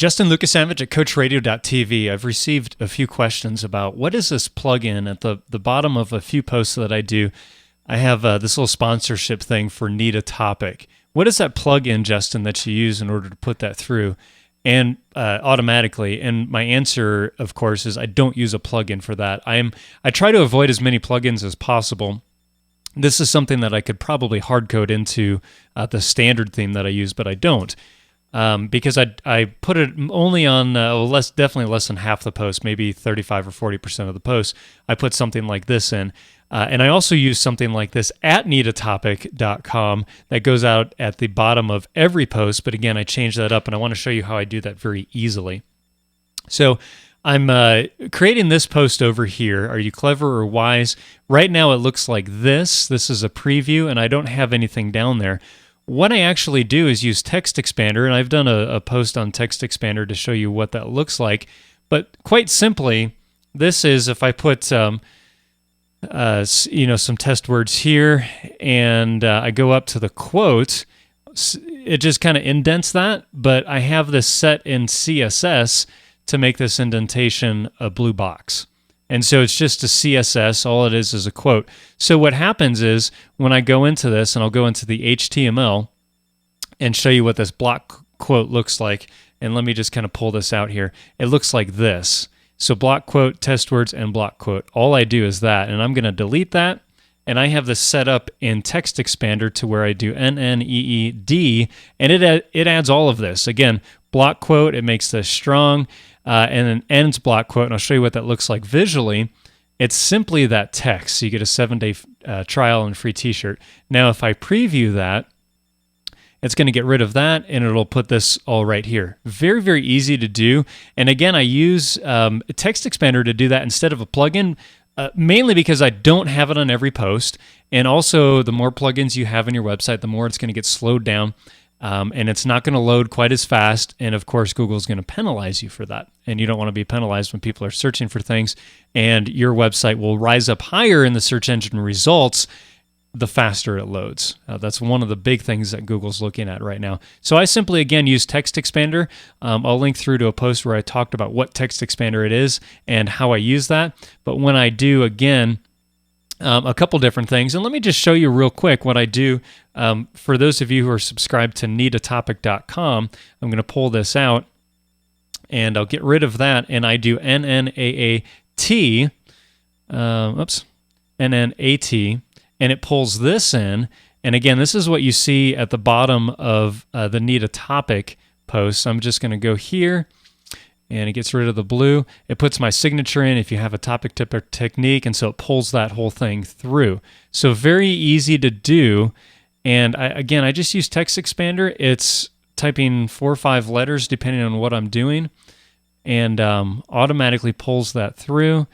Justin Lukasavage at coachradio.tv. I've received a few questions about what is this plugin at the bottom of a few posts that I do. I have this little sponsorship thing for Need a Topic. What is that plugin, Justin, that you use in order to put that through and automatically? And my answer, of course, is I don't use a plugin for that. I try to avoid as many plugins as possible. This is something that I could probably hard code into the standard theme that I use, but I don't. Because I put it only on definitely less than half the post, maybe 35 or 40% of the post. I put something like this in. And I also use something like this at needatopic.com that goes out at the bottom of every post. But again, I changed that up, and I want to show you how I do that very easily. So I'm creating this post over here. Are you clever or wise? Right now it looks like this. This is a preview, and I don't have anything down there. What I actually do is use Text Expander, and I've done a post on Text Expander to show you what that looks like. But quite simply, this is if I put some test words here, and I go up to the quote, it just kind of indents that, but I have this set in CSS to make this indentation a blue box. And so it's just a CSS, all it is a quote. So what happens is when I go into this, and I'll go into the HTML and show you what this block quote looks like, and let me just kind of pull this out here. It looks like this. So block quote, test words, and block quote. All I do is that, and I'm going to delete that, and I have this set up in Text Expander to where I do NNEED, and it adds all of this. Again, block quote, it makes this strong, and then ends block quote, and I'll show you what that looks like visually. It's simply that text. So you get a 7-day trial and free t-shirt. Now, if I preview that, it's going to get rid of that, and it'll put this all right here. Very, very easy to do. And again, I use Text Expander to do that instead of a plugin, mainly because I don't have it on every post. And also, the more plugins you have in your website, the more it's going to get slowed down. And it's not going to load quite as fast. And of course, Google's going to penalize you for that. And you don't want to be penalized when people are searching for things. And your website will rise up higher in the search engine results the faster it loads. That's one of the big things that Google's looking at right now. So I simply, again, use Text Expander. I'll link through to a post where I talked about what Text Expander it is and how I use that. But when I do, again, a couple different things. And let me just show you real quick what I do. For those of you who are subscribed to needatopic.com, I'm going to pull this out, and I'll get rid of that, and I do NNAAT, NNAT, and it pulls this in. And again, this is what you see at the bottom of the Need a Topic post. So I'm just going to go here, and it gets rid of the blue. It puts my signature in if you have a topic tip or technique, and so it pulls that whole thing through. So very easy to do. And I just use Text Expander. It's typing 4 or 5 letters depending on what I'm doing, and automatically pulls that through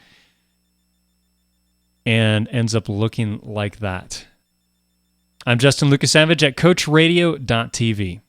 and ends up looking like that. I'm Justin Lukasavage at coachradio.tv.